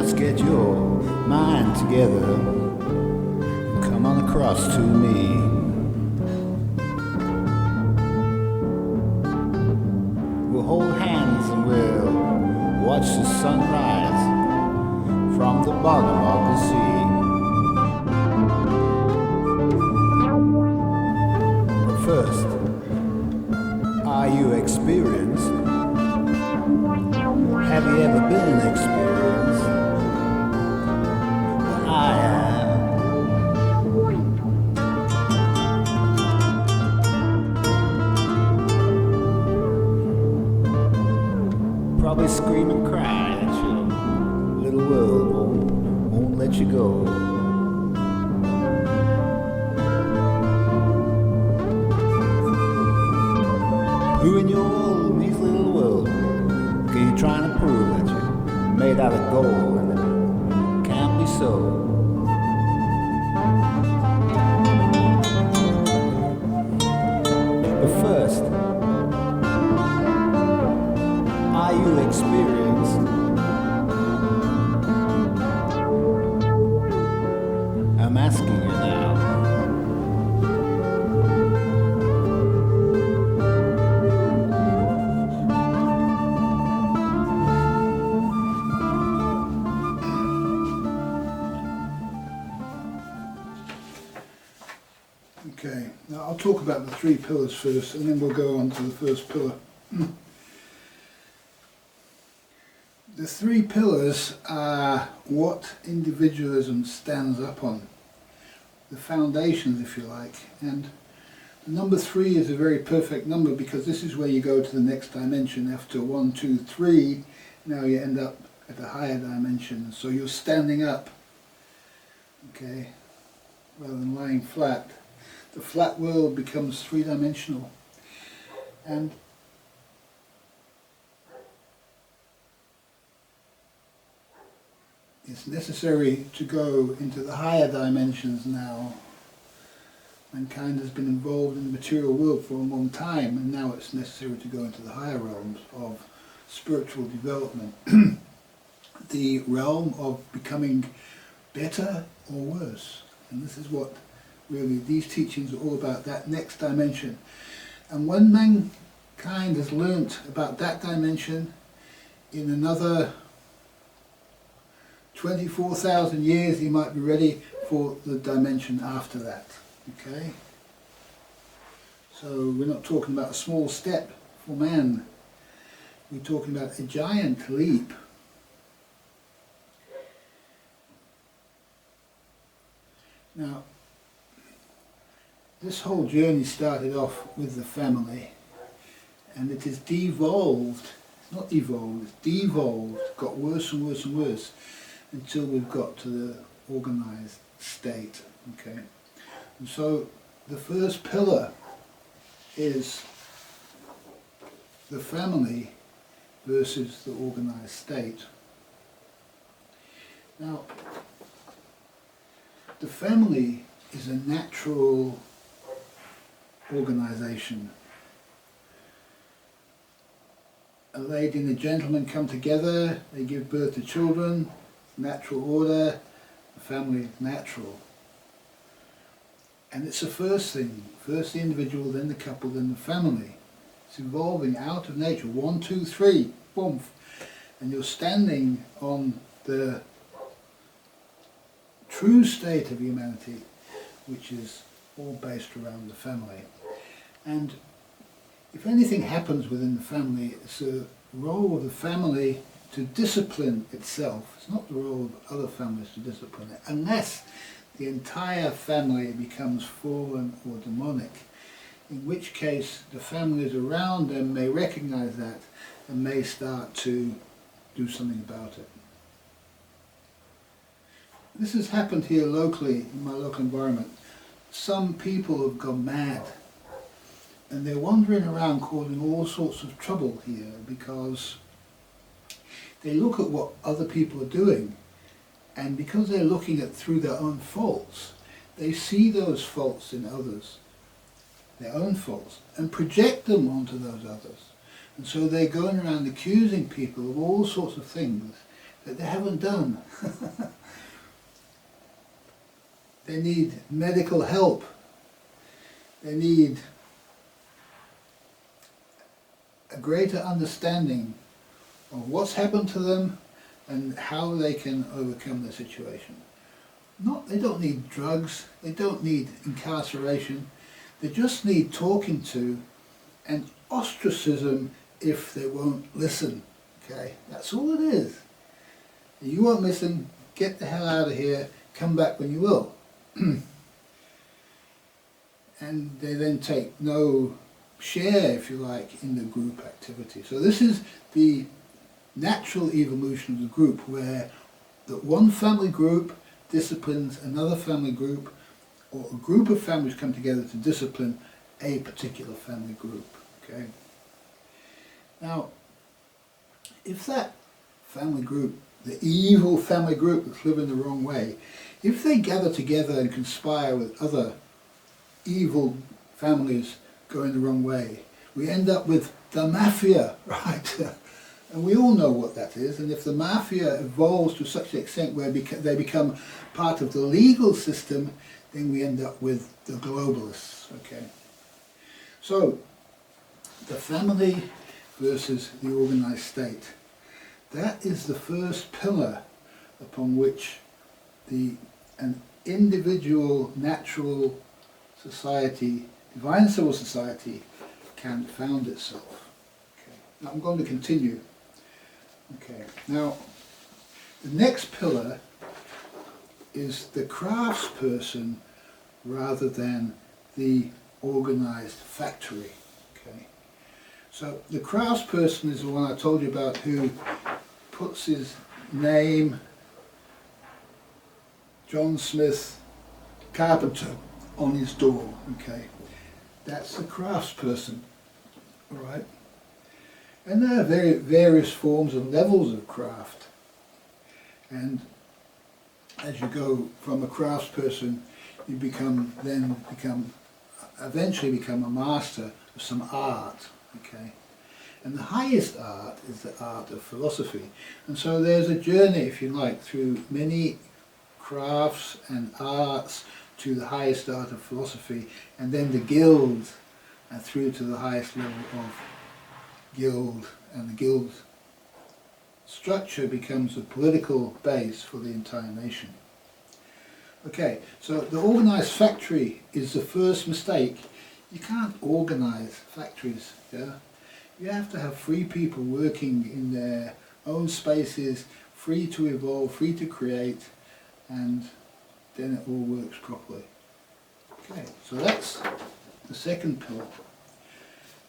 Just get your mind together and come on across to me. We'll hold hands and we'll watch the sun rise from the bottom of the sea. But first, are you experienced? Have you ever been experienced? Well, I have. Probably scream and cry at your little world won't let you go. Who in your old measly little world are you trying to prove that you're made out of gold and it can't be so? But first, are you experienced? I'm asking you now. Okay, now I'll talk about the three pillars first and then we'll go on to the first pillar. The three pillars are what individualism stands up on, the foundations if you like, and the number 3 is a very perfect number because this is where you go to the next dimension. After 1, 2, 3, now you end up at a higher dimension, so you're standing up, okay, rather than lying flat. The flat world becomes three-dimensional, and it's necessary to go into the higher dimensions now. Mankind has been involved in the material world for a long time, and now it's necessary to go into the higher realms of spiritual development. The realm of becoming better or worse. And this is what really these teachings are all about, that next dimension. And when mankind has learnt about that dimension, in another 24,000 years he might be ready for the dimension after that. Okay? So we're not talking about a small step for man, we're talking about a giant leap. Now, this whole journey started off with the family, and it has devolved, not evolved, it's devolved, got worse and worse and worse, until we've got to the organised state. Okay, and so the first pillar is the family versus the organised state. Now, the family is a natural organisation. A lady and a gentleman come together, they give birth to children, natural order, the family is natural. And it's the first thing, first the individual, then the couple, then the family. It's evolving out of nature, 1, 2, 3, boom. And you're standing on the true state of humanity, which is all based around the family. And if anything happens within the family, it's a role of the family to discipline itself. It's not the role of other families to discipline it, unless the entire family becomes fallen or demonic, in which case the families around them may recognize that and may start to do something about it. This has happened here locally, in my local environment. Some people have gone mad, and they're wandering around causing all sorts of trouble here because they look at what other people are doing, and because they're looking at through their own faults, they see those faults in others, their own faults, and project them onto those others. And so they're going around accusing people of all sorts of things, that they haven't done. They need medical help. They need a greater understanding of what's happened to them and how they can overcome the situation. They don't need drugs, they don't need incarceration, they just need talking to and ostracism if they won't listen. Okay, that's all it is. You won't listen, get the hell out of here, come back when you will. And they then take no share, if you like, in the group activity. So this is the natural evolution of the group, where the one family group disciplines another family group, or a group of families come together to discipline a particular family group. Okay. Now, if that family group, the evil family group that's living the wrong way, if they gather together and conspire with other evil families going the wrong way, we end up with the mafia, right? And we all know what that is. And if the mafia evolves to such an extent where they become part of the legal system, then we end up with the globalists. Okay. So the family versus the organized state. That is the first pillar upon which an individual, natural society, divine civil society, can found itself. Okay. Now I'm going to continue. Okay. Now, the next pillar is the craftsperson rather than the organized factory. Okay. So the craftsperson is the one I told you about, who puts his name, John Smith, carpenter, on his door. Okay, that's the craftsperson. All right, and there are various forms and levels of craft. And as you go from a craftsperson, you eventually become a master of some art. Okay, and the highest art is the art of philosophy. And so there's a journey, if you like, through many crafts and arts to the highest art of philosophy, and then the guild, and through to the highest level of guild, and the guild structure becomes a political base for the entire nation. Okay, so the organized factory is the first mistake. You can't organize factories, yeah? You have to have free people working in their own spaces, free to evolve, free to create, and then it all works properly. Okay, so that's the second pillar.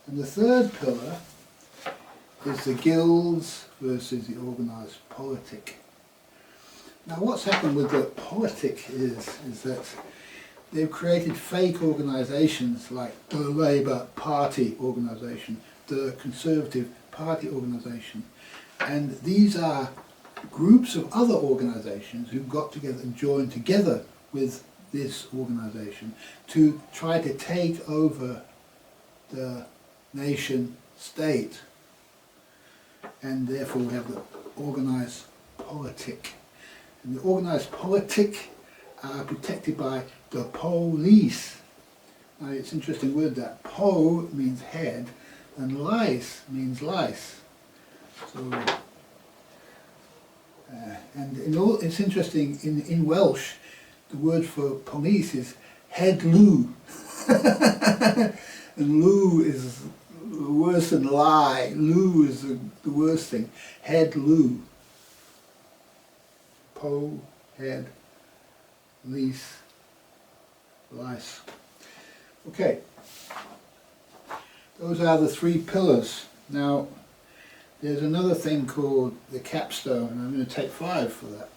And the third pillar is the guilds versus the organised politic. Now what's happened with the politic is that they've created fake organisations like the Labour Party organisation, the Conservative Party organisation, and these are groups of other organisations who got together and joined together with this organisation to try to take over the nation state, and therefore we have the organised politic. And the organised politic are protected by the police. Now it's an interesting word, that po means head and lice means lice. So, it's interesting, in Welsh the word for police is head lw. And lw is worse than lie. Lw is the worst thing. Head lw. Po, head, lease, lice. Okay, those are the three pillars. Now there's another thing called the capstone, and I'm going to take 5 for that.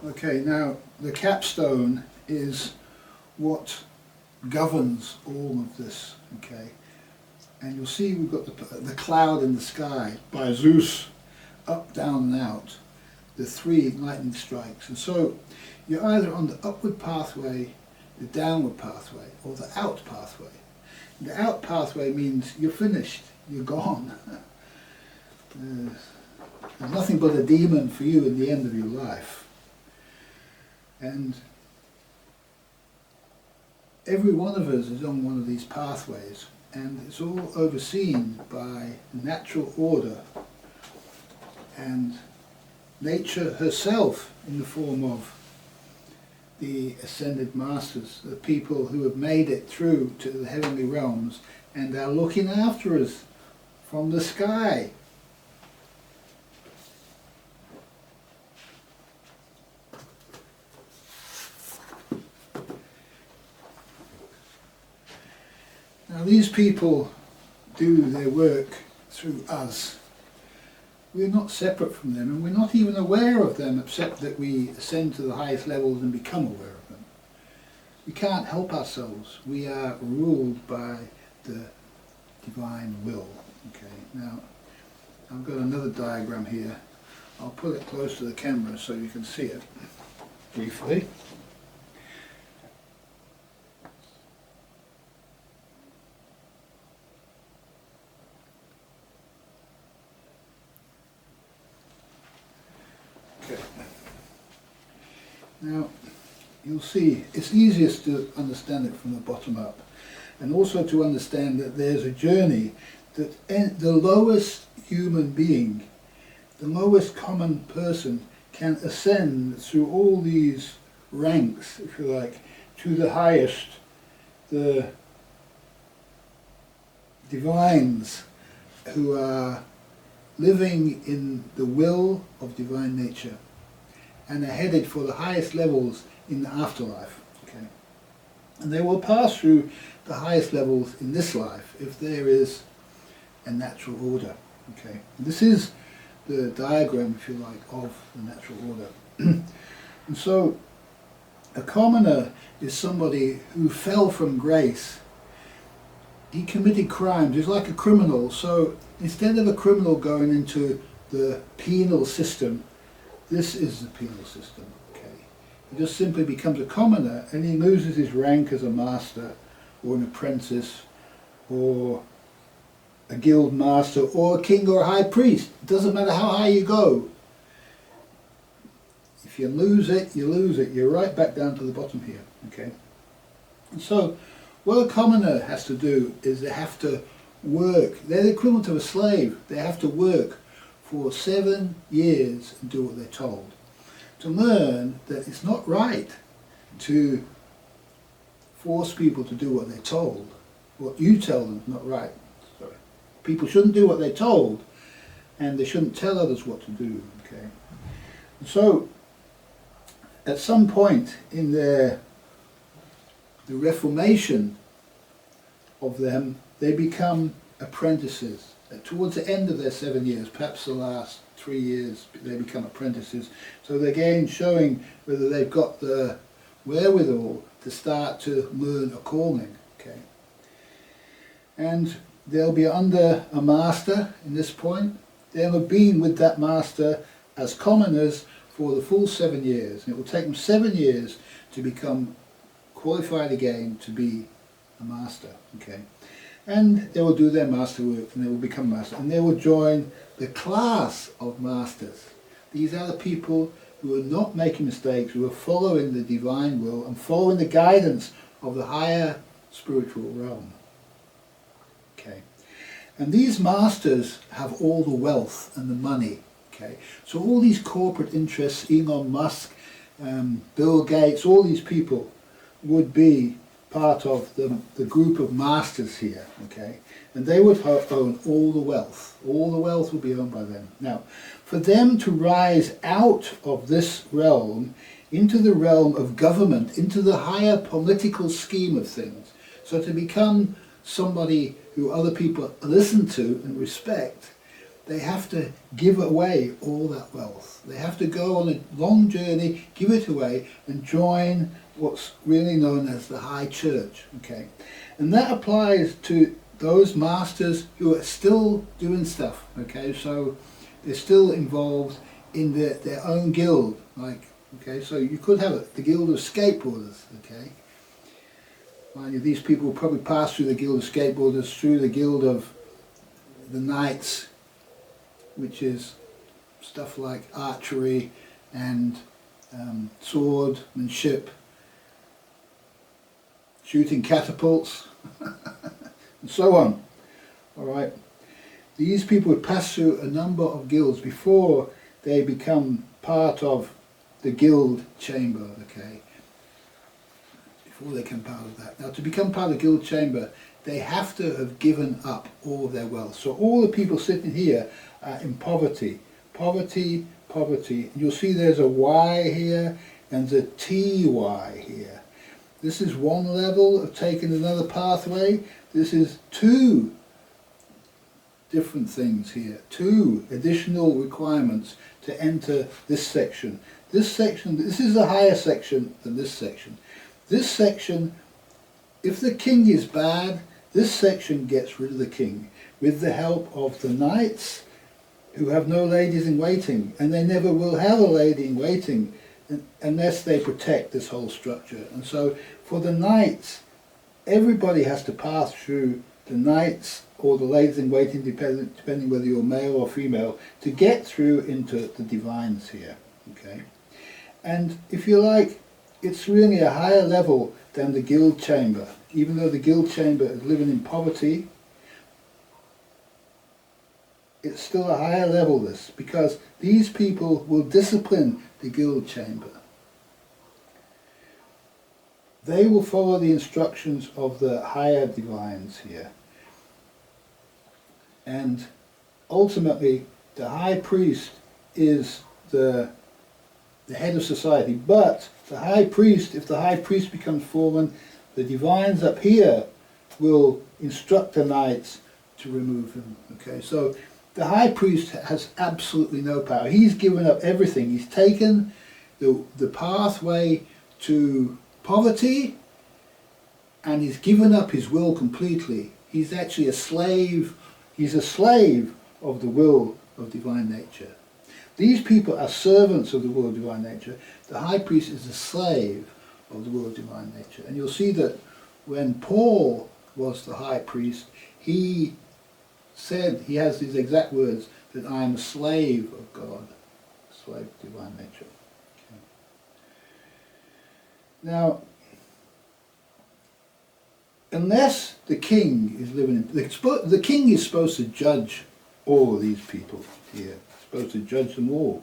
Okay, now the capstone is what governs all of this, okay? And you'll see we've got the cloud in the sky by Zeus, up, down and out, the 3 lightning strikes. And so you're either on the upward pathway, the downward pathway, or the out pathway. And the out pathway means you're finished, you're gone. There's nothing but a demon for you in the end of your life. And every one of us is on one of these pathways, and it's all overseen by natural order and nature herself in the form of the ascended masters, the people who have made it through to the heavenly realms and are looking after us from the sky. Now these people do their work through us. We're not separate from them, and we're not even aware of them except that we ascend to the highest levels and become aware of them. We can't help ourselves. We are ruled by the divine will. Okay, now I've got another diagram here. I'll put it close to the camera so you can see it briefly. Now, you'll see it's easiest to understand it from the bottom up, and also to understand that there's a journey that the lowest human being, the lowest common person, can ascend through all these ranks, if you like, to the highest, the divines who are living in the will of divine nature and are headed for the highest levels in the afterlife. Okay? And they will pass through the highest levels in this life if there is a natural order. Okay? This is the diagram, if you like, of the natural order. And so a commoner is somebody who fell from grace. He committed crimes. He's like a criminal. So instead of a criminal going into the penal system, this is the penal system. Okay? He just simply becomes a commoner, and he loses his rank as a master or an apprentice or a guild master or a king or a high priest. It doesn't matter how high you go. If you lose it, you lose it. You're right back down to the bottom here. Okay? And so what a commoner has to do is they have to work. They're the equivalent of a slave. They have to work for 7 years and do what they're told, to learn that it's not right to force people to do what they're told. What you tell them is not right. Sorry. People shouldn't do what they're told, and they shouldn't tell others what to do. Okay. And so at some point in the reformation of them, they become apprentices. Towards the end of their 7 years, perhaps the last 3 years, they become apprentices. So they're again showing whether they've got the wherewithal to start to learn a calling. Okay, and they'll be under a master in this point. They'll have been with that master as commoners for the full 7 years. And it will take them 7 years to become qualified again to be a master. Okay. And they will do their master work, and they will become master, and they will join the class of masters. These are the people who are not making mistakes, who are following the divine will and following the guidance of the higher spiritual realm. Okay. And these masters have all the wealth and the money. Okay. So all these corporate interests, Elon Musk, Bill Gates, all these people would be part of the group of masters here, okay? And they would own all the wealth. All the wealth would be owned by them. Now, for them to rise out of this realm into the realm of government, into the higher political scheme of things, so to become somebody who other people listen to and respect, they have to give away all that wealth. They have to go on a long journey, give it away, and join what's really known as the high church. Okay, and that applies to those masters who are still doing stuff, okay, so they're still involved in their own guild, like, okay, so you could have it, the guild of skateboarders, okay. Mind you, these people will probably pass through the guild of skateboarders, through the guild of the knights, which is stuff like archery and swordsmanship, shooting catapults, and so on. Alright, these people would pass through a number of guilds before they become part of the guild chamber, okay? Before they become part of that. Now, to become part of the guild chamber, they have to have given up all of their wealth. So all the people sitting here are in poverty. Poverty, poverty. And you'll see there's a Y here and there's a TY here. This is one level of taking another pathway. This is two different things here. Two additional requirements to enter this section. This section, this is a higher section than this section. This section, if the king is bad, this section gets rid of the king with the help of the knights who have no ladies in waiting, and they never will have a lady in waiting unless they protect this whole structure. And so for the knights, everybody has to pass through the knights or the ladies in waiting, depending whether you're male or female, to get through into the divines here. Okay, and if you like, it's really a higher level than the guild chamber. Even though the guild chamber is living in poverty, it's still a higher level, this, because these people will discipline the guild chamber. They will follow the instructions of the higher divines here. And ultimately, the high priest is the head of society. But the high priest, if the high priest becomes fallen, the divines up here will instruct the knights to remove him. Okay, so the high priest has absolutely no power. He's given up everything. He's taken the pathway to poverty, and he's given up his will completely. He's actually a slave. He's a slave of the will of divine nature. These people are servants of the will of divine nature. The high priest is a slave of the will of divine nature. And you'll see that when Paul was the high priest, he said, he has these exact words, that I am a slave of God, a slave of divine nature. Okay. Now, unless the king is living in, the king is supposed to judge all of these people here, supposed to judge them all,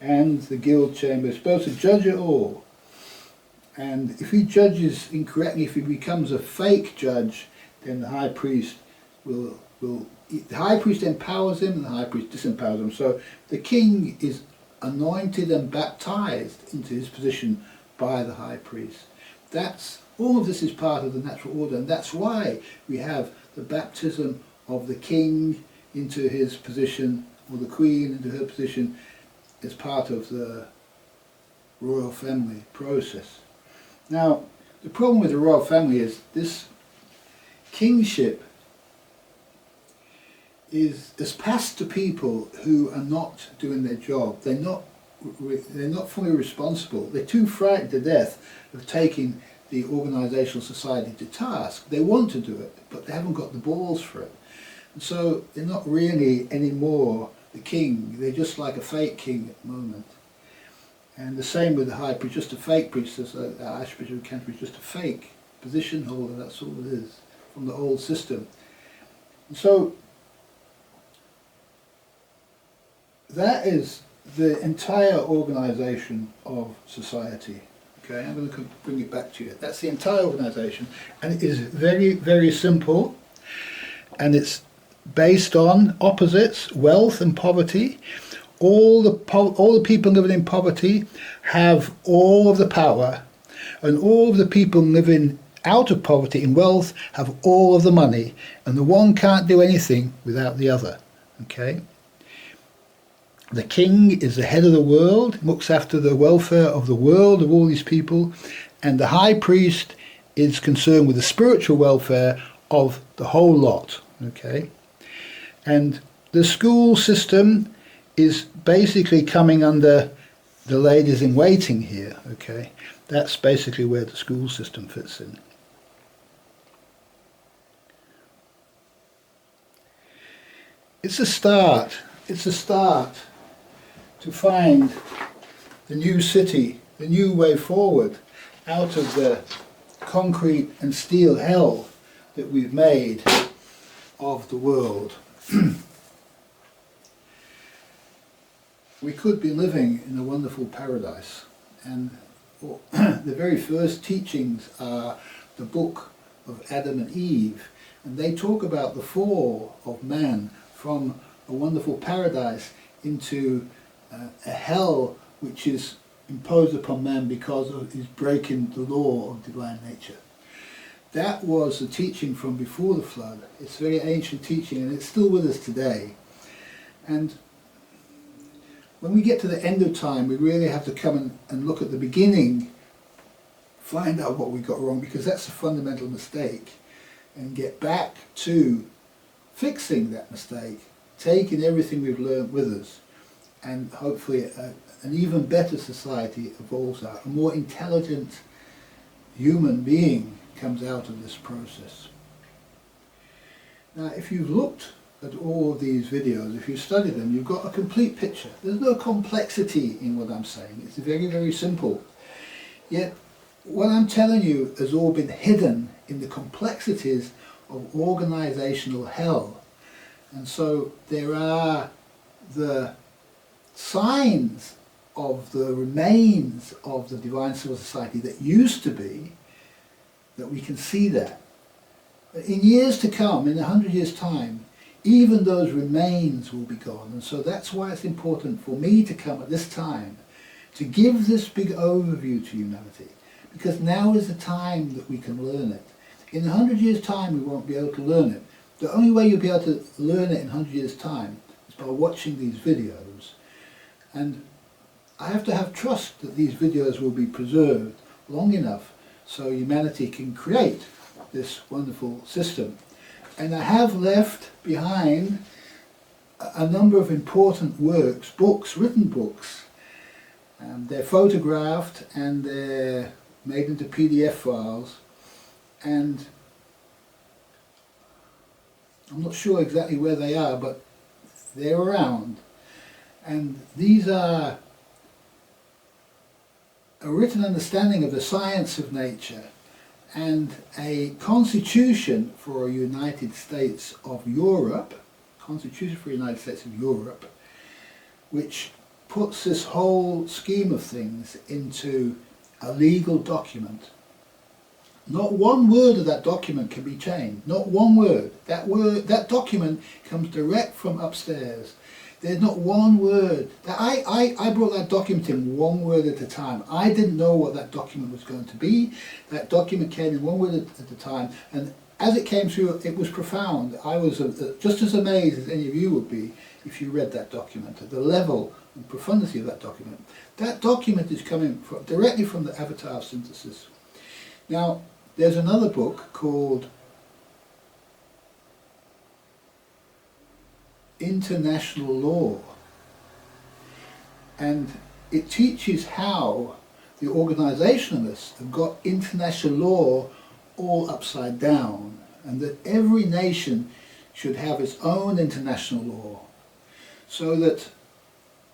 and the guild chamber is supposed to judge it all. And if he judges incorrectly, if he becomes a fake judge, then the high priest the high priest empowers him and the high priest disempowers him. So the king is anointed and baptized into his position by the high priest. All of this is part of the natural order, and that's why we have the baptism of the king into his position, or the queen into her position, as part of the royal family process. Now, the problem with the royal family is this kingship is passed to people who are not doing their job. They're not fully responsible. They're too frightened to death of taking the organisational society to task. They want to do it, but they haven't got the balls for it. And so they're not really anymore the king. They're just like a fake king at the moment. And the same with the high priest, just a fake priest, as the Archbishop of Canterbury, just a fake position holder. That's all it is from the old system. And so that is the entire organisation of society. Okay, I'm going to bring it back to you. That's the entire organisation, and it is very, very simple, and it's based on opposites, wealth and poverty. All the people living in poverty have all of the power, and all of the people living out of poverty in wealth have all of the money, and the one can't do anything without the other. Okay. The king is the head of the world, looks after the welfare of the world, of all these people, and the high priest is concerned with the spiritual welfare of the whole lot, okay? And the school system is basically coming under the ladies in waiting here, okay? That's basically where the school system fits in. It's a start to find the new city, the new way forward out of the concrete and steel hell that we've made of the world. We could be living in a wonderful paradise, and the very first teachings are the book of Adam and Eve, and they talk about the fall of man from a wonderful paradise into a hell which is imposed upon man because of his breaking the law of divine nature. That was the teaching from before the flood. It's a very ancient teaching, and it's still with us today. And when we get to the end of time, we really have to come and look at the beginning, find out what we got wrong, because that's a fundamental mistake, and get back to fixing that mistake, taking everything we've learned with us, and hopefully an even better society evolves out. A more intelligent human being comes out of this process. Now, if you've looked at all of these videos, if you study them, you've got a complete picture. There's no complexity in what I'm saying. It's very, very simple. Yet, what I'm telling you has all been hidden in the complexities of organisational hell. And so there are the signs of the remains of the divine civil society that used to be, that we can see that. But in years to come, in 100 years' time, even those remains will be gone. And so that's why it's important for me to come at this time to give this big overview to humanity, because now is the time that we can learn it. In 100 years' time, we won't be able to learn it. The only way you'll be able to learn it in 100 years' time is by watching these videos. And I have to have trust that these videos will be preserved long enough so humanity can create this wonderful system. And I have left behind a number of important works, books, written books. They're photographed and they're made into PDF files, and I'm not sure exactly where they are, but they're around. And these are a written understanding of the science of nature and a constitution for a United States of Europe, Constitution for the United States of Europe, which puts this whole scheme of things into a legal document. Not one word of that document can be changed. Not one word. That document comes direct from upstairs. There's not one word. I brought that document in one word at a time. I didn't know what that document was going to be. That document came in one word at a time, and as it came through, it was profound. I was just as amazed as any of you would be if you read that document, at the level and profundity of that document. That document is coming directly from the Avatar synthesis. Now, there's another book called International Law, and it teaches how the organisationalists have got international law all upside down, and that every nation should have its own international law, so that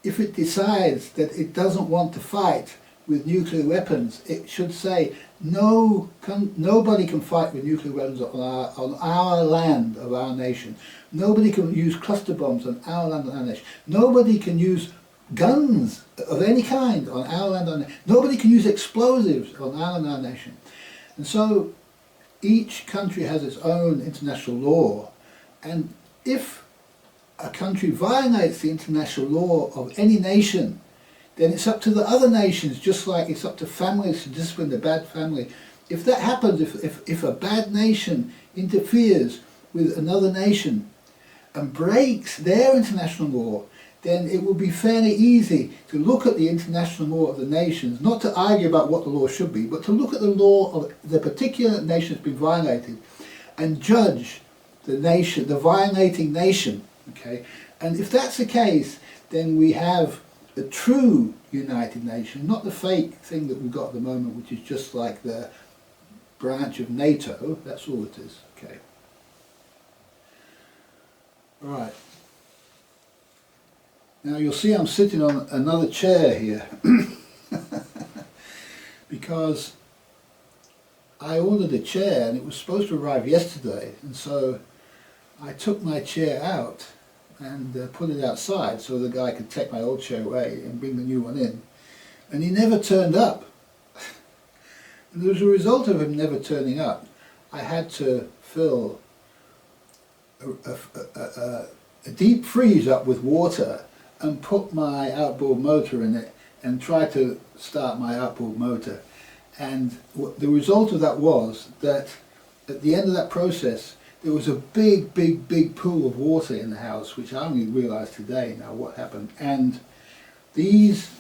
if it decides that it doesn't want to fight with nuclear weapons, it should say nobody can fight with nuclear weapons on our land of our nation. Nobody can use cluster bombs on our land of our nation. Nobody can use guns of any kind on our land of our nation. Nobody can use explosives on our land of our nation. And so each country has its own international law, and if a country violates the international law of any nation, then it's up to the other nations, just like it's up to families to discipline the bad family. If that happens, if a bad nation interferes with another nation and breaks their international law, then it will be fairly easy to look at the international law of the nations, not to argue about what the law should be, but to look at the law of the particular nation that's been violated, and judge the nation, the violating nation. Okay, and if that's the case, then we have a true united nation, not the fake thing that we've got at the moment, which is just like the branch of NATO. That's all it is. Okay. Right. Now you'll see I'm sitting on another chair here because I ordered a chair and it was supposed to arrive yesterday, and so I took my chair out and put it outside so the guy could take my old chair away and bring the new one in, and he never turned up. And as a result of him never turning up, I had to fill a deep freeze up with water and put my outboard motor in it and try to start my outboard motor. And the result of that was that at the end of that process there was a big pool of water in the house, which I only realised today now what happened. And these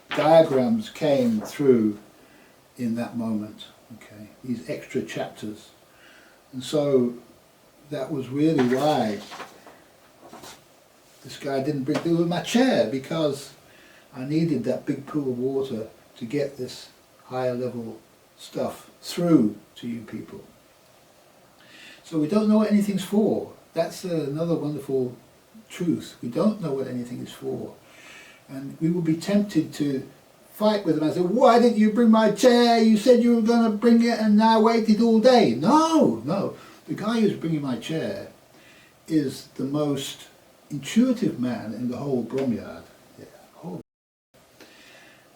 diagrams came through in that moment, okay, these extra chapters. And so that was really why this guy didn't bring through with my chair, because I needed that big pool of water to get this higher level stuff through to you people. So we don't know what anything's for. That's another wonderful truth. We don't know what anything is for. And we will be tempted to fight with them and say, why didn't you bring my chair? You said you were going to bring it and now waited all day. No, no. The guy who's bringing my chair is the most intuitive man in the whole Bromyard. Yeah,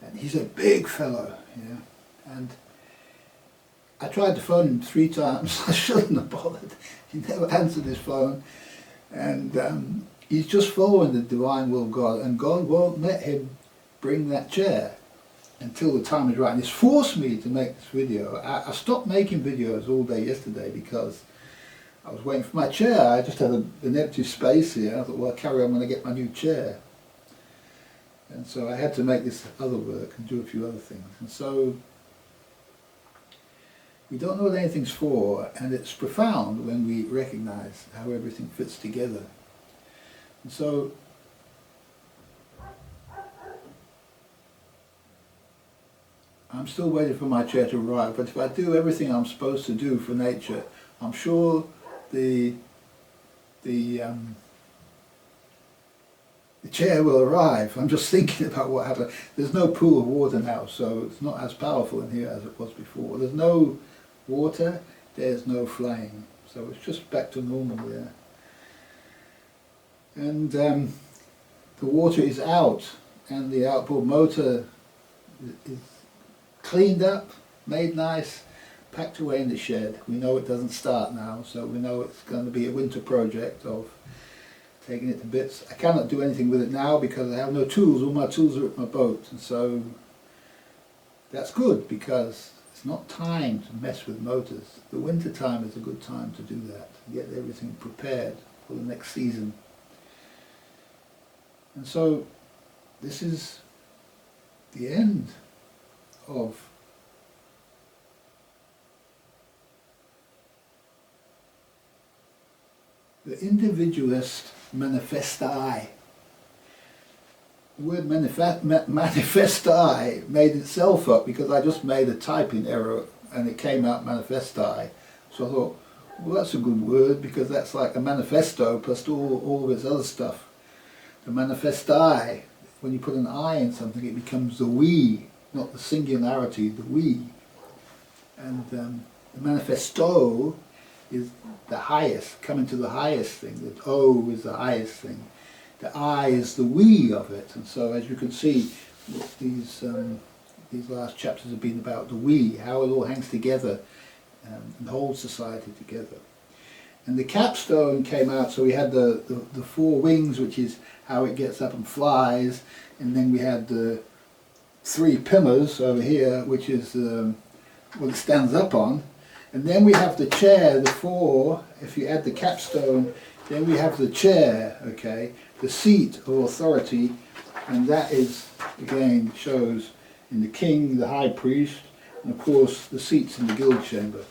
and he's a big fellow, yeah. And I tried to phone him 3 times. I shouldn't have bothered. He never answered his phone. And he's just following the divine will of God, and God won't let him bring that chair until the time is right. And it's forced me to make this video. I stopped making videos all day yesterday because I was waiting for my chair. I just had an empty space here. I thought, well, I'll carry on when I get my new chair. And so I had to make this other work and do a few other things. And so we don't know what anything's for, and it's profound when we recognise how everything fits together. And so I'm still waiting for my chair to arrive, but if I do everything I'm supposed to do for nature, I'm sure the chair will arrive. I'm just thinking about what happened. There's no pool of water now, so it's not as powerful in here as it was before. There's no water, there's no flame, so it's just back to normal there. And the water is out, and the outboard motor is cleaned up, made nice, packed away in the shed. We know it doesn't start now, so we know it's going to be a winter project of taking it to bits. I cannot do anything with it now because I have no tools. All my tools are at my boat, and so that's good because it's not time to mess with motors. The winter time is a good time to do that, to get everything prepared for the next season. And so this is the end of the Individualist Manifesto. The word manifesti made itself up because I just made a typing error and it came out manifesti. So I thought, well, that's a good word because that's like a manifesto plus all of its other stuff. The manifesti, when you put an I in something, it becomes the we, not the singularity, the we. And the manifesto is the highest, coming to the highest thing. The O is the highest thing. The I is the we of it. And so, as you can see, these last chapters have been about the we, how it all hangs together and holds society together. And the capstone came out, so we had the 4 wings, which is how it gets up and flies, and then we had the 3 pillars over here, which is what it stands up on. And then we have the chair, the 4, if you add the capstone, then we have the chair, okay, the seat of authority, and that is, again, shows in the king, the high priest, and of course the seats in the guild chamber.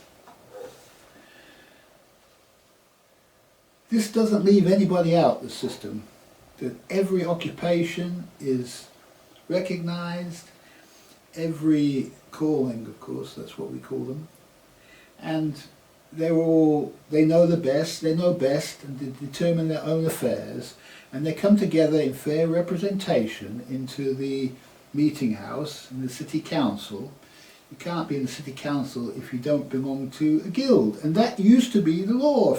This doesn't leave anybody out, the system. That every occupation is recognised, every calling, of course, that's what we call them, and they know the best, they know best, and they determine their own affairs, and they come together in fair representation into the meeting house, in the city council. You can't be in the city council if you don't belong to a guild, and that used to be the law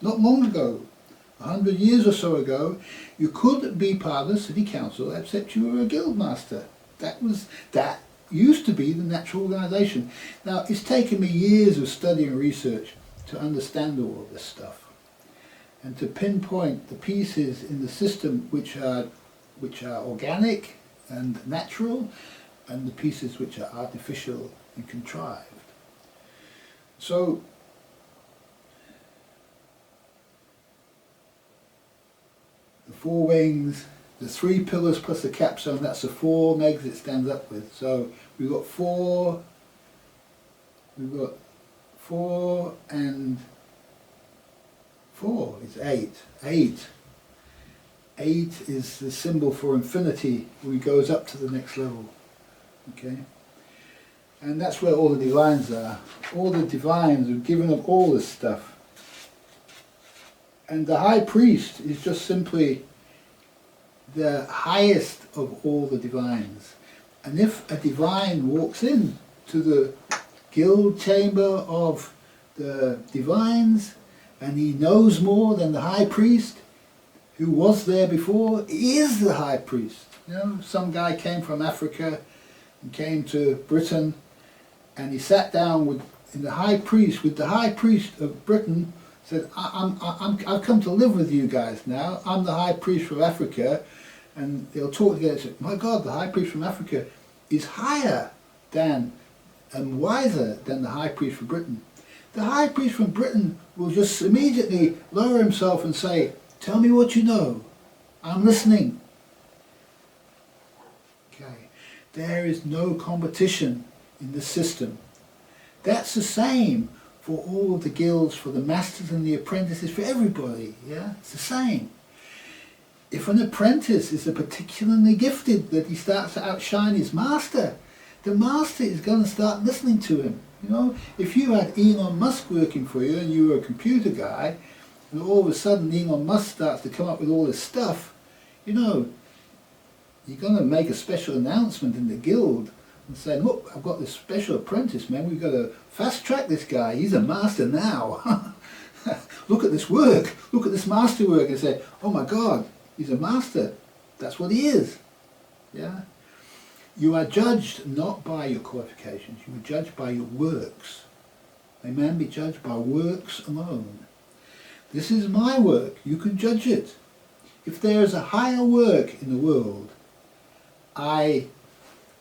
not long ago. 100 years or so ago, you could be part of the city council except you were a guild master. That used to be the natural organisation. Now, it's taken me years of study and research to understand all of this stuff and to pinpoint the pieces in the system which are organic and natural, and the pieces which are artificial and contrived. So, the four wings, the three pillars plus the capstone, that's the four legs it stands up with. So we've got four and four is eight. Eight is the symbol for infinity, which goes up to the next level. Okay? And that's where all the divines are. All the divines are given up all this stuff. And the high priest is just simply the highest of all the divines. And if a divine walks in to the guild chamber of the divines and he knows more than the high priest who was there before, he is the high priest. You know, some guy came from Africa and came to Britain, and he sat down with the high priest of Britain. Said, I've come to live with you guys now. I'm the high priest from Africa. And they'll talk together and say, my God, the high priest from Africa is higher than and wiser than the high priest from Britain. The high priest from Britain will just immediately lower himself and say, tell me what you know. I'm listening. Okay. There is no competition in the system. That's the same for all of the guilds, for the masters and the apprentices, for everybody. Yeah, it's the same. If an apprentice is particularly gifted that he starts to outshine his master, the master is going to start listening to him. You know, if you had Elon Musk working for you and you were a computer guy, and all of a sudden Elon Musk starts to come up with all this stuff, you know, you're going to make a special announcement in the guild and say, look, I've got this special apprentice, man, we've got to fast track this guy, he's a master now. Look at this work, look at this masterwork, and say, oh my God, he's a master, that's what he is. Yeah? You are judged not by your qualifications, you are judged by your works. A man be judged by works alone. This is my work, you can judge it. If there is a higher work in the world, I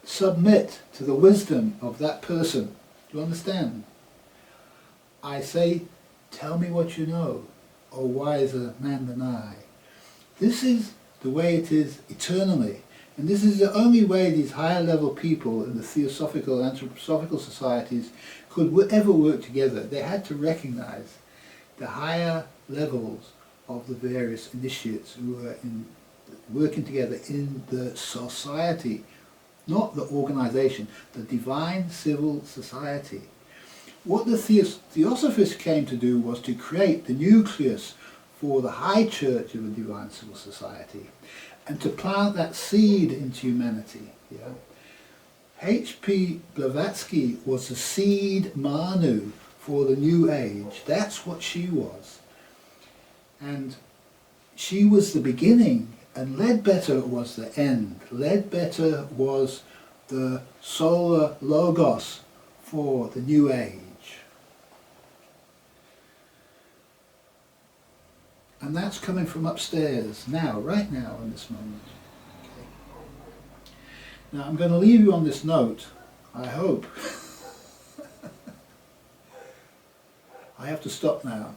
submit to the wisdom of that person. Do you understand? I say, tell me what you know, O wiser man than I. This is the way it is eternally. And this is the only way these higher level people in the theosophical and anthroposophical societies could ever work together. They had to recognize the higher levels of the various initiates who were working together in the society, not the organization, the divine civil society. What the Theosophists came to do was to create the nucleus for the high church of a divine civil society and to plant that seed into humanity. Yeah? H.P. Blavatsky was the seed Manu for the New Age. That's what she was. And she was the beginning, and Leadbetter was the end. Leadbetter was the solar logos for the New Age. And that's coming from upstairs now, right now, in this moment. Okay. Now I'm going to leave you on this note, I hope. I have to stop now.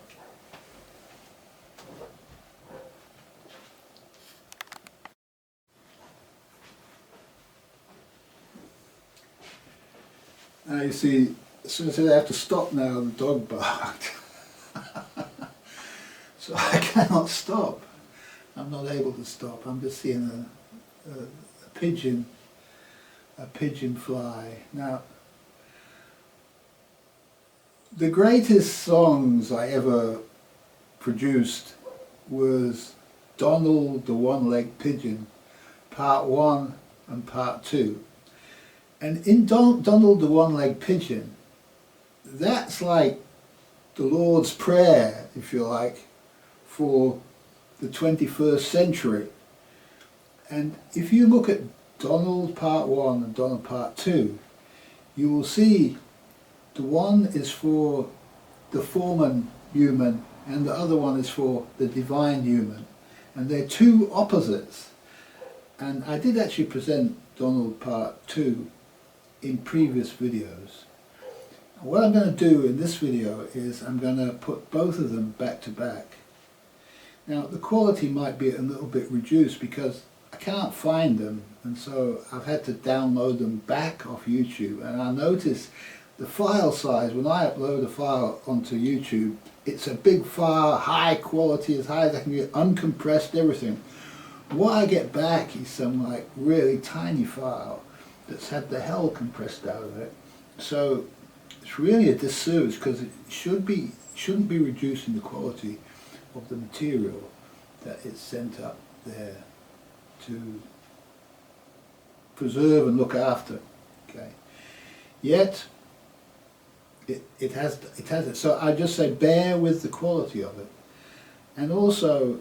Now you see, as soon as I said I have to stop now, the dog barked. So I cannot stop. I'm not able to stop. I'm just seeing a pigeon fly. Now, the greatest songs I ever produced was Donald the One-Legged Pigeon, Part 1 and Part 2. And in Donald the One-Legged Pigeon, that's like the Lord's Prayer, if you like, for the 21st century. And if you look at Donald Part 1 and Donald Part 2, you will see the one is for the foreman human and the other one is for the divine human. And they're two opposites. And I did actually present Donald Part 2 in previous videos. What I'm going to do in this video is I'm going to put both of them back to back. Now the quality might be a little bit reduced because I can't find them, and so I've had to download them back off YouTube. And I notice the file size, when I upload a file onto YouTube, it's a big file, high quality, as high as I can get, uncompressed, everything. What I get back is some like really tiny file that's had the hell compressed out of it. So it's really a disservice because it shouldn't be reducing the quality of the material that it's sent up there to preserve and look after. Okay. Yet it has it. So I just say bear with the quality of it. And also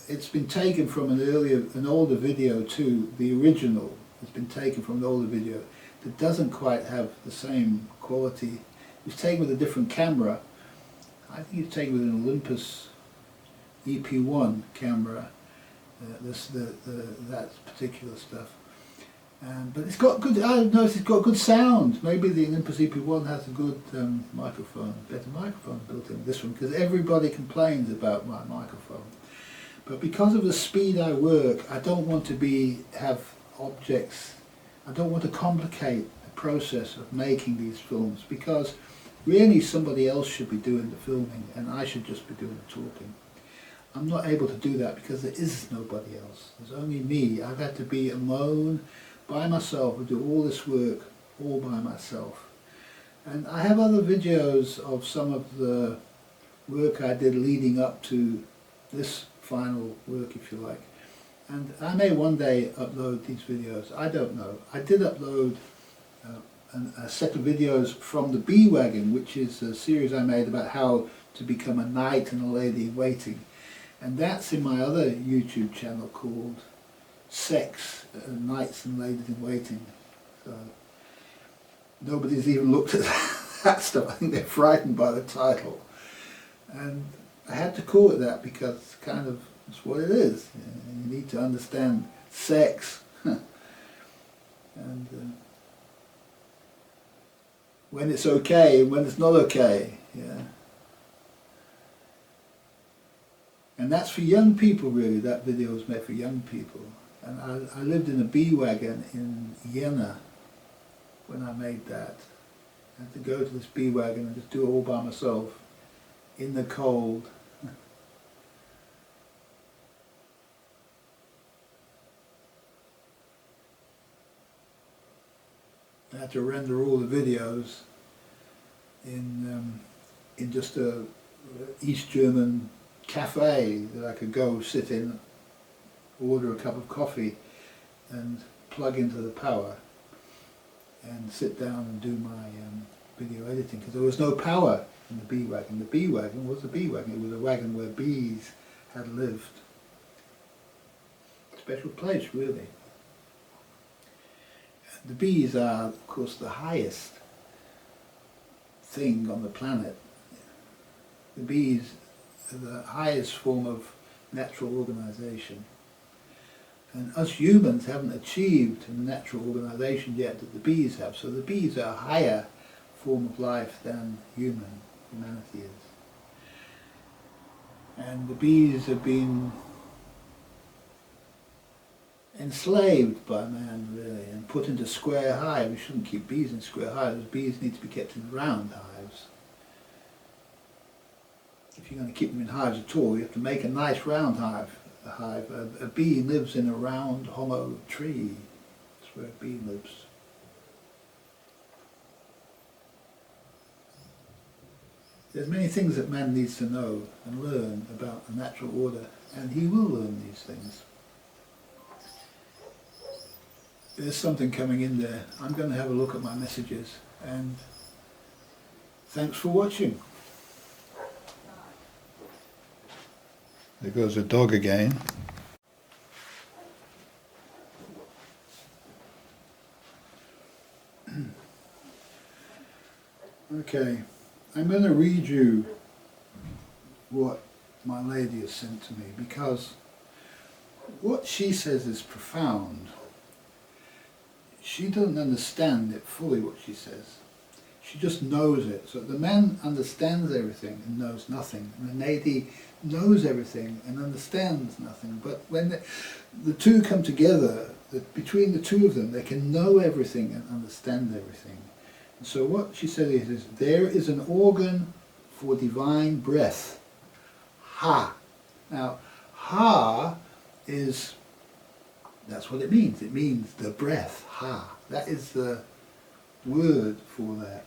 it's been taken from an older video too. The original has been taken from an older video that doesn't quite have the same quality. It was taken with a different camera. I think it's taken with an Olympus EP1 camera, that particular stuff. But it's got good, I noticed it's got good sound. Maybe the Olympus EP1 has a good microphone, better microphone built in this one, because everybody complains about my microphone. But because of the speed I work, I don't want to have objects, I don't want to complicate the process of making these films, because really somebody else should be doing the filming and I should just be doing the talking. I'm not able to do that because there is nobody else. There's only me. I've had to be alone, by myself, and do all this work all by myself. And I have other videos of some of the work I did leading up to this final work, if you like. And I may one day upload these videos. I don't know. I did upload a set of videos from the Bee Wagon, which is a series I made about how to become a knight and a lady in waiting. And that's in my other YouTube channel called Sex, Knights and Ladies in Waiting. So nobody's even looked at that stuff. I think they're frightened by the title. And I had to call it that because it's kind of, it's what it is. You need to understand sex. And when it's okay and when it's not okay. Yeah. And that's for young people, really. That video was made for young people. And I lived in a bee wagon in Jena when I made that. I had to go to this bee wagon and just do it all by myself in the cold. I had to render all the videos in just a East German cafe that I could go sit in, order a cup of coffee and plug into the power and sit down and do my video editing, because there was no power in the bee wagon. The bee wagon was a bee wagon. It was a wagon where bees had lived. Special place, really. The bees are, of course, the highest thing on the planet. The bees are the highest form of natural organisation. And us humans haven't achieved the natural organisation yet that the bees have. So the bees are a higher form of life than humanity is. And the bees have been enslaved by man, really, and put into square hives. We shouldn't keep bees in square hives. Bees need to be kept in round hives. if you're going to keep them in hives at all, you have to make a nice round hive. A bee lives in a round, hollow tree. That's where a bee lives. There's many things that man needs to know and learn about the natural order, and he will learn these things. There's something coming in there. I'm going to have a look at my messages, and thanks for watching. There goes a dog again. Okay, I'm going to read you what my lady has sent to me, because what she says is profound. She doesn't understand it fully, what she says. She just knows it. So the man understands everything and knows nothing, and the lady knows everything and understands nothing. But when the two come together, between the two of them, they can know everything and understand everything. And so what she said is, there is an organ for divine breath. Ha. Now, ha is, that's what it means. It means the breath. Ha. That is the word for that.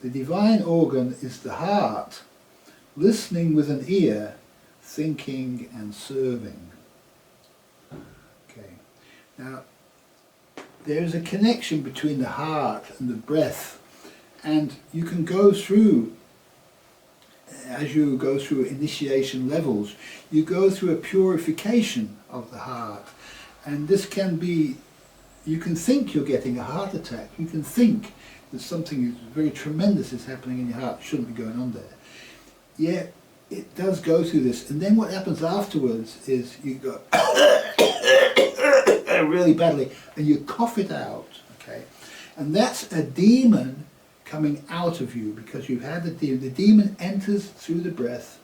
The divine organ is the heart, listening with an ear, thinking and serving. Okay. Now, there is a connection between the heart and the breath, and you can go through, as you go through initiation levels, you go through a purification of the heart, and this can be, you can think you're getting a heart attack, you can think that something very tremendous is happening in your heart, shouldn't be going on there. Yet it does go through this, and then what happens afterwards is you go really badly and you cough it out, okay? And that's a demon coming out of you, because you've had the demon. The demon enters through the breath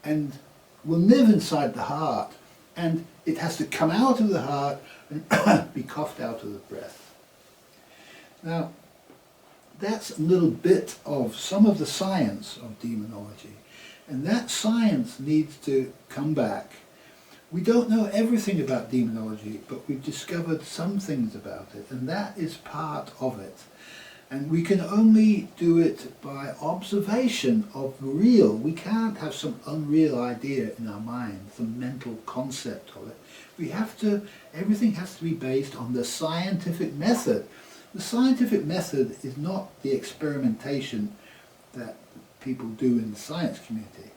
and will live inside the heart, and it has to come out of the heart and be coughed out of the breath. Now, that's a little bit of some of the science of demonology, and that science needs to come back. We don't know everything about demonology, but we've discovered some things about it, and that is part of it. And we can only do it by observation of the real. We can't have some unreal idea in our mind, some mental concept of it. We have to, everything has to be based on the scientific method. The scientific method is not the experimentation that people do in the science community.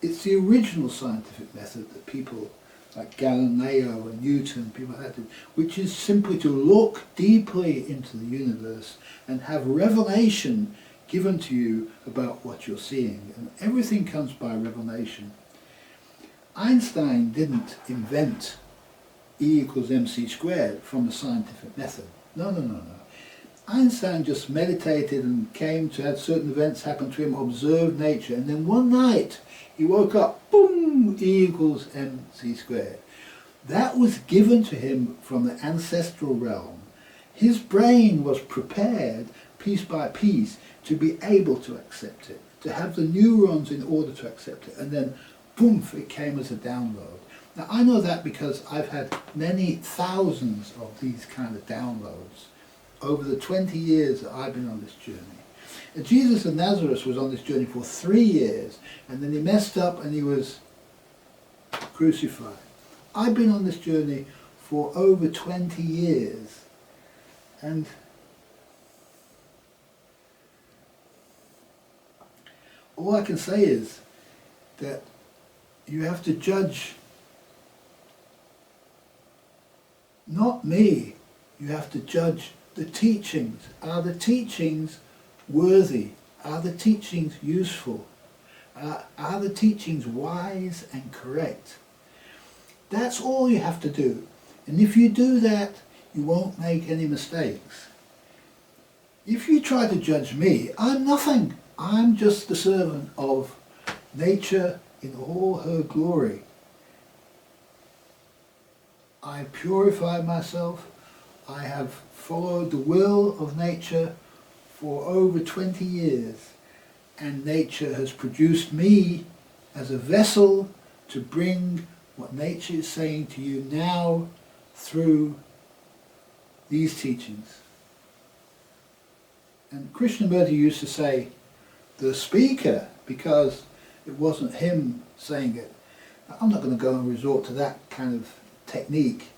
It's the original scientific method that people like Galileo and Newton, people like that did, which is simply to look deeply into the universe and have revelation given to you about what you're seeing. And everything comes by revelation. Einstein didn't invent E equals mc squared from the scientific method. No, no, no, no. Einstein just meditated and came to have certain events happen to him, observed nature, and then one night he woke up, boom, E equals mc squared. That was given to him from the ancestral realm. His brain was prepared, piece by piece, to be able to accept it, to have the neurons in order to accept it, and then, boom, it came as a download. Now, I know that because I've had many thousands of these kind of downloads over the 20 years that I've been on this journey. And Jesus of Nazareth was on this journey for 3 years, and then he messed up and he was crucified. I've been on this journey for over 20 years, and all I can say is that you have to judge not me, you have to judge the teachings. Are the teachings worthy? Are the teachings useful? Are the teachings wise and correct? That's all you have to do. And if you do that, you won't make any mistakes. If you try to judge me, I'm nothing. I'm just the servant of nature in all her glory. I purify myself. I have followed the will of nature for over 20 years, and nature has produced me as a vessel to bring what nature is saying to you now through these teachings. And Krishnamurti used to say, the speaker, because it wasn't him saying it. I'm not going to go and resort to that kind of technique.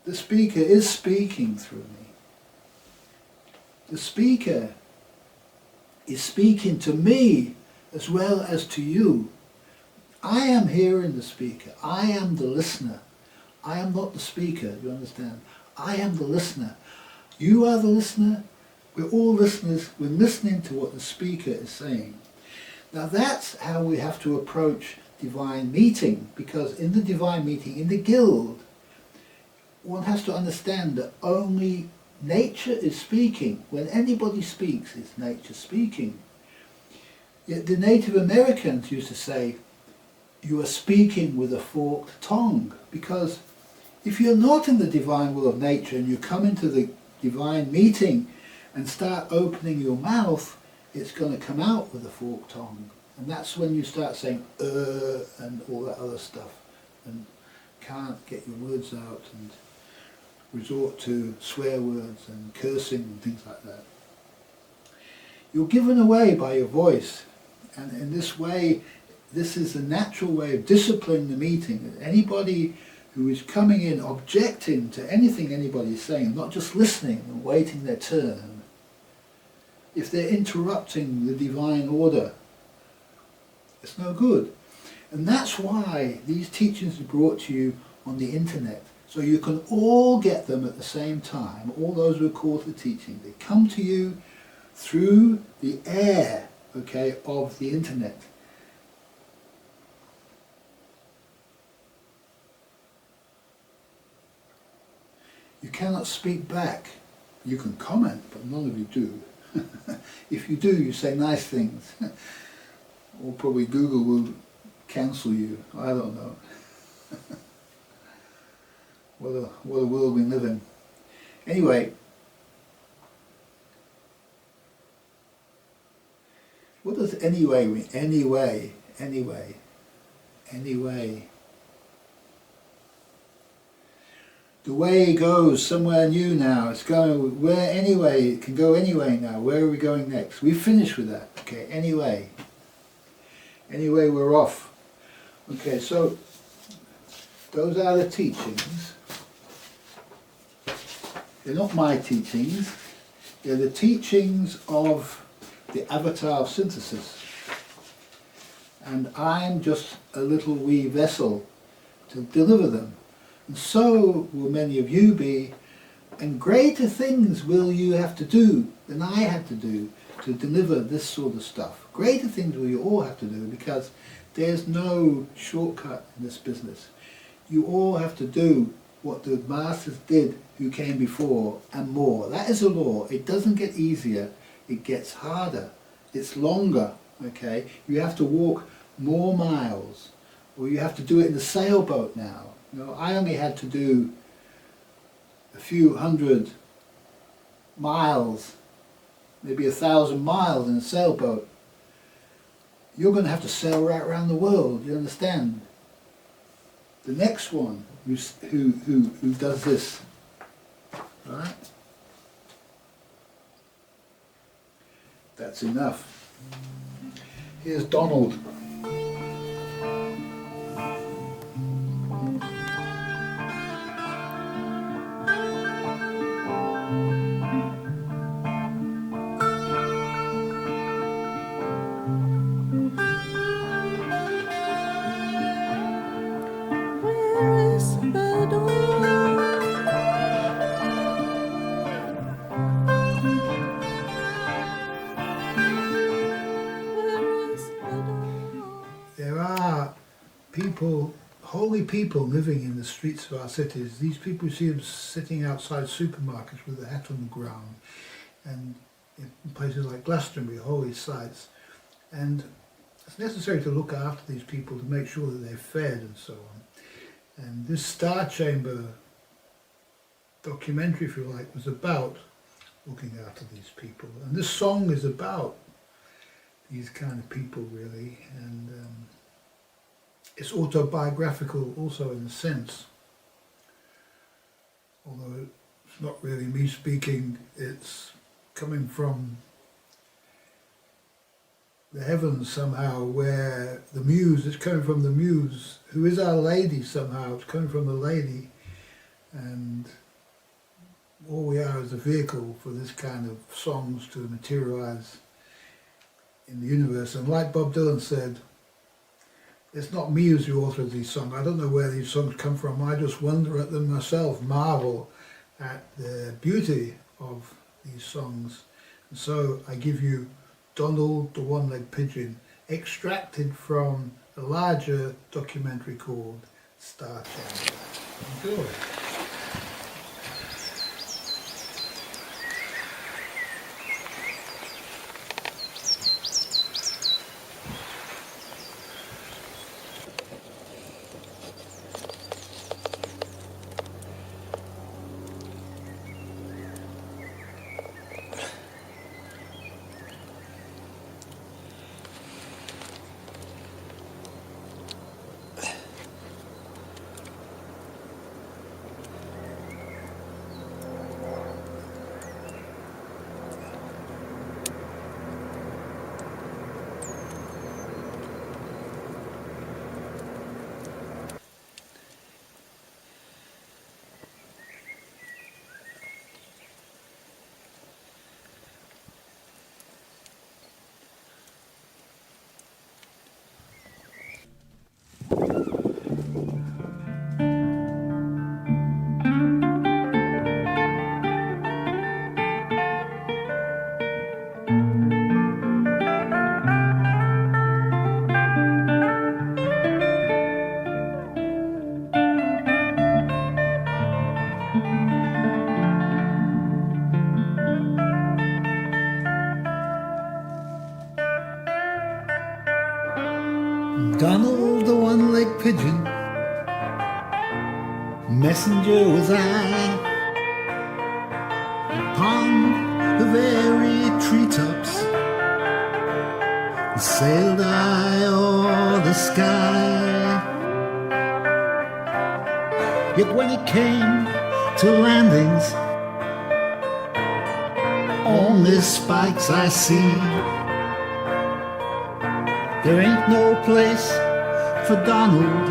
The speaker is speaking through me. The speaker is speaking to me as well as to you. I am hearing the speaker. I am the listener. I am not the speaker, you understand? I am the listener. You are the listener. We're all listeners. We're listening to what the speaker is saying. Now that's how we have to approach divine meeting, because in the divine meeting, in the guild, one has to understand that only nature is speaking. When anybody speaks, it's nature speaking. Yet the Native Americans used to say, you are speaking with a forked tongue, because if you're not in the divine will of nature and you come into the divine meeting and start opening your mouth, it's going to come out with a forked tongue. And that's when you start saying and all that other stuff, and can't get your words out and resort to swear words and cursing and things like that. You're given away by your voice, and in this way, this is the natural way of disciplining the meeting. Anybody who is coming in objecting to anything anybody's saying, not just listening and waiting their turn, if they're interrupting the divine order, it's no good. And that's why these teachings are brought to you on the internet, so you can all get them at the same time, all those who are called to teaching. They come to you through the air, okay, of the internet. You cannot speak back. You can comment, but none of you do. If you do, you say nice things. Or probably Google will cancel you. I don't know. What a world we live in. Anyway, what does anyway mean? Anyway. The way goes somewhere new now. It's going where anyway. It can go anyway now. Where are we going next? We've finished with that. Okay, anyway. Anyway, we're off. Okay, so those are the teachings. They're not my teachings. They're the teachings of the avatar of synthesis. And I'm just a little wee vessel to deliver them. And so will many of you be, and greater things will you have to do than I had to do to deliver this sort of stuff. Greater things will you all have to do, because there's no shortcut in this business. You all have to do what the masters did who came before and more. That is a law. It doesn't get easier, it gets harder. It's longer, okay? You have to walk more miles, or you have to do it in a sailboat now. You know, I only had to do a few hundred miles, maybe 1,000 miles in a sailboat. You're going to have to sail right around the world, you understand? The next one who does this, right? That's enough. Here's Donald. There are people, holy people living in the streets of our cities. These people, you see them sitting outside supermarkets with their hat on the ground, and in places like Glastonbury, holy sites. And it's necessary to look after these people to make sure that they're fed and so on. And this Star Chamber documentary, if you like, was about looking after these people. And this song is about these kind of people really, and it's autobiographical also in a sense, although it's not really me speaking, it's coming from the heavens somehow, where the muse, it's coming from the muse, who is our lady somehow, it's coming from the lady, and all we are is a vehicle for this kind of songs to materialize in the universe. And like Bob Dylan said, it's not me who's the author of these songs. I don't know where these songs come from. I just wonder at them myself, marvel at the beauty of these songs. And so I give you Donald the One-Legged Pigeon, extracted from a larger documentary called Star Child. Enjoy. Donald the One-Legged Pigeon, messenger was I, upon the very treetops sailed I o'er the sky. Yet when it came to landings, only spikes I see. There ain't no place for Donald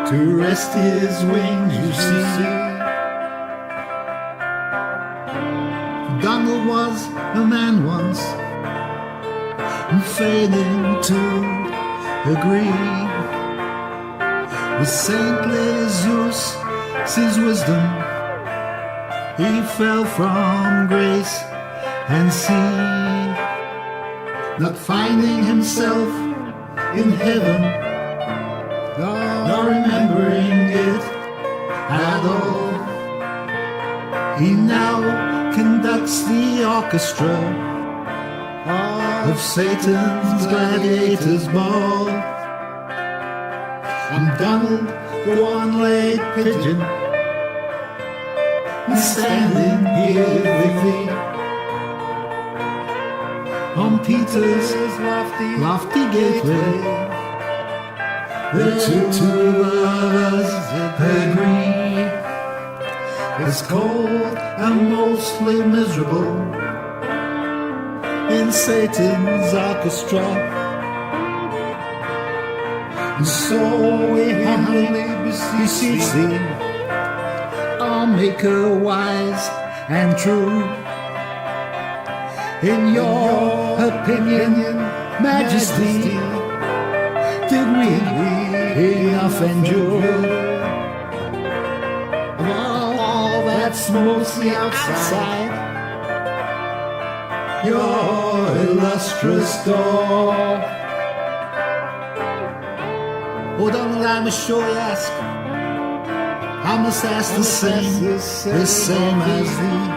to rest his wings, you see. Donald was a man once, failing to agree with saintly Zeus, his wisdom. He fell from grace and sea, not finding himself in heaven, nor remembering it at all. He now conducts the orchestra of Satan's gladiators' ball. I'm Donald the One-Legged Pigeon, standing here with thee on Peter's lofty gateway. The two of us agree it's cold and mostly miserable in Satan's orchestra, and so we humbly beseech thee, our Maker wise and true, in your opinion, Majesty, did we enough endure of all that's mostly outside your illustrious door? Oh, Donald, I must surely ask, I must ask the same as thee.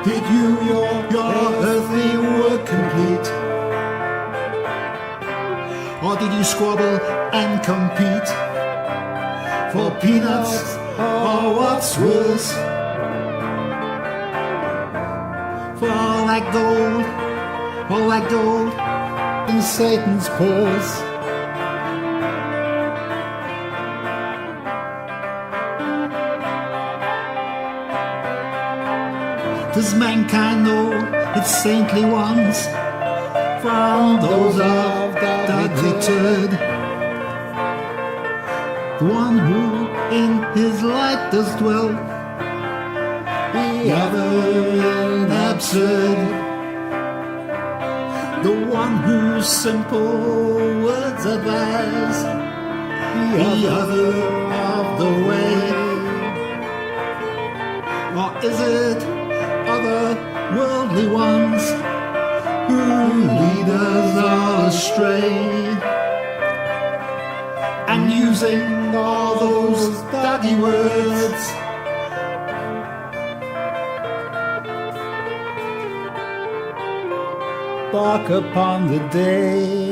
Did you your earthly work complete, or did you squabble and compete for peanuts, or what's worse, For all that gold in Satan's purse. Does mankind know its saintly ones from those of Dudley Turd? The one who in his light does dwell, the other in absurd. The one whose simple words advise, the other of the way. Or is it other worldly ones who lead us all astray, and using all those dirty words bark upon the day.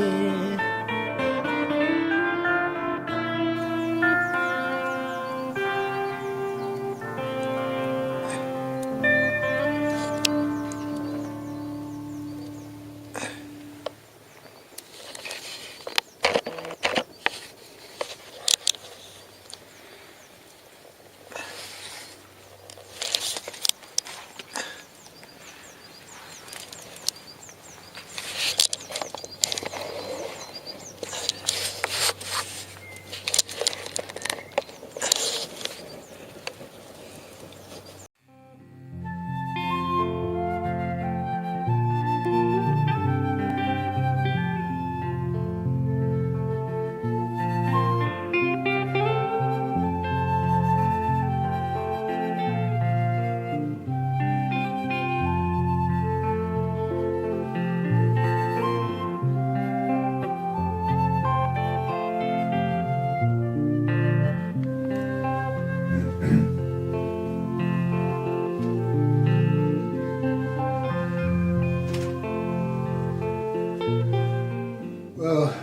Well,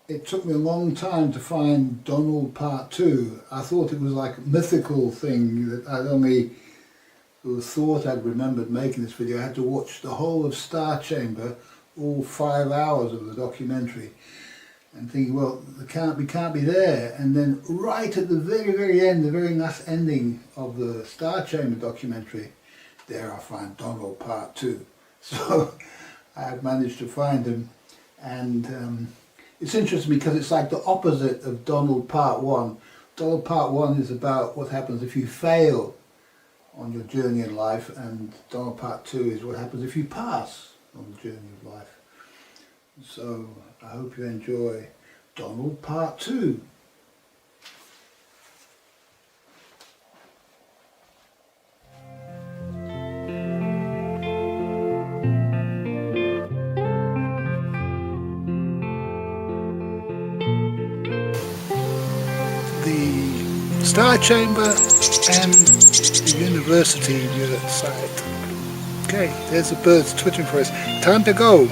it took me a long time to find Donald Part 2. I thought it was like a mythical thing that I'd only thought I'd remembered making this video. I had to watch the whole of Star Chamber, all 5 hours of the documentary, and thinking, well, we can't be there. And then right at the very end, the very last ending of the Star Chamber documentary, there I find Donald Part 2. So I had managed to find him. And it's interesting because it's like the opposite of Donald Part 1. Donald Part 1 is about what happens if you fail on your journey in life, and Donald Part 2 is what happens if you pass on the journey of life. So I hope you enjoy Donald Part 2. The Star Chamber and the University site. Okay, there's the birds twittering for us. Time to go.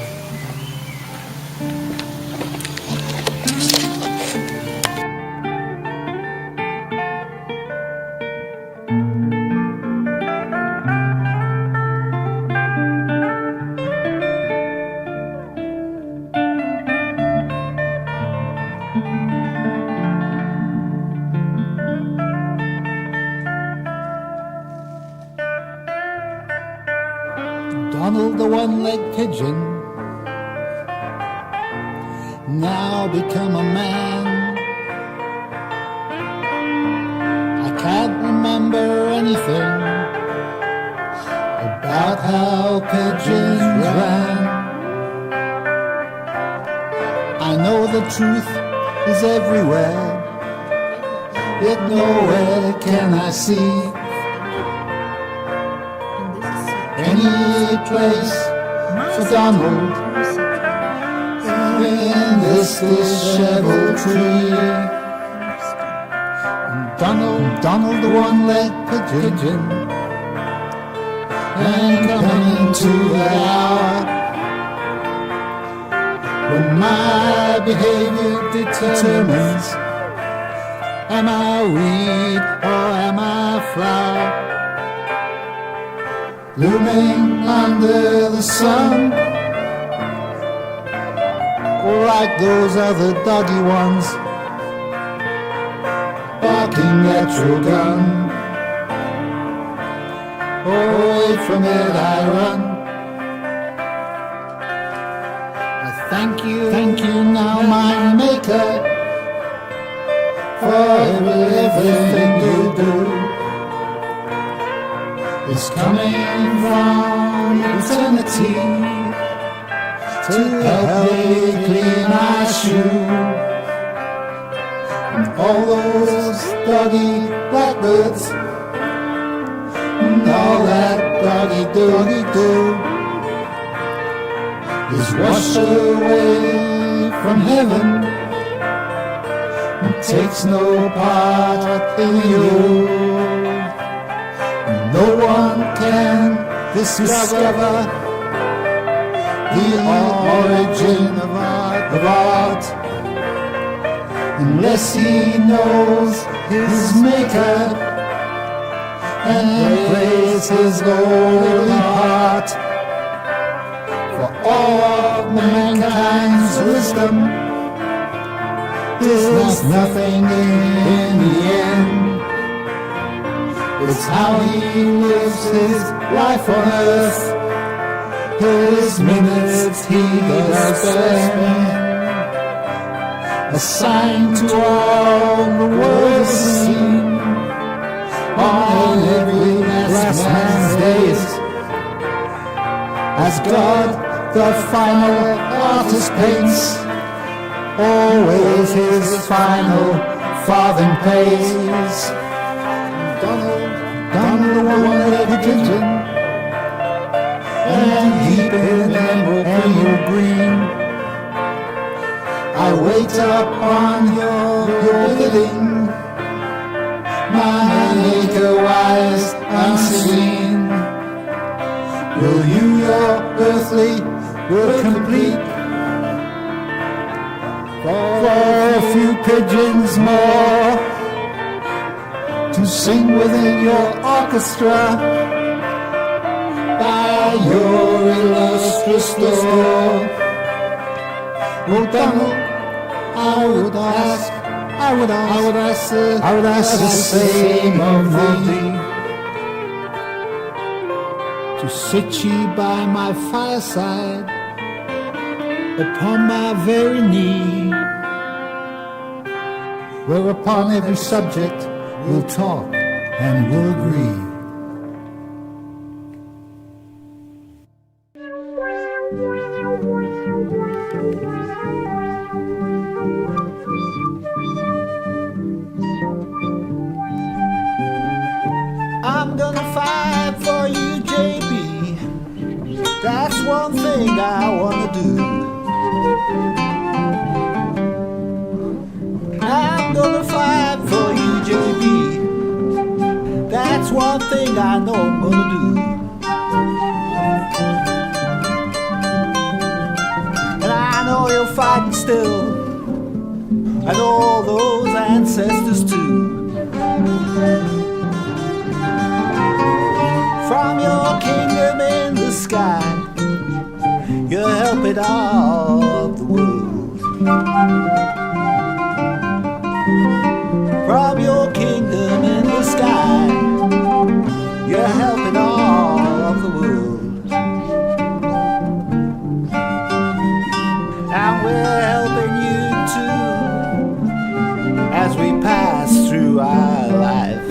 Donald the one-legged pigeon, now become a man. I can't remember anything about how pigeons ran. I know the truth is everywhere, yet nowhere can I see any place for Donald in this disheveled tree. Donald the one-legged pigeon, and coming to the hour when my behavior determines, am I weed or am I flower? looming under the sun, like those other doggy ones, barking at your gun. Away from it I run. I thank you now, my Maker, for everything you do. It's coming from eternity to help me clean my shoe. And all those doggy blackbirds, and all that doggy do is washed away from heaven and takes no part in you. No one can discover the origin of art unless he knows his Maker and praise his holy heart. For all of mankind's wisdom, there's nothing in the end. It's how he lives his life on earth, his minutes he does spend, assigned to all the world seen on every last man's days. As God, the final artist, paints, always his final farthing pays. Donald the one-legged pigeon, and deep in emerald green, I wait upon your bidding, my Maker wise unseen. Will you your earthly work complete for a few pigeons more to sing within your orchestra by your illustrious door? Oh, Donald, I would ask the same of thee, to sit ye by my fireside upon my very knee, where upon every subject we'll talk and we'll agree. I'm gonna fight for you, JB. That's one thing I wanna do. I'm gonna fight for you, JB. That's one thing I know I'm gonna do. And I know you're fighting still, and all those ancestors too. From your kingdom in the sky, you're helping all of the world. From your kingdom in the sky, you're helping all of the world. And we're helping you too, as we pass through our life.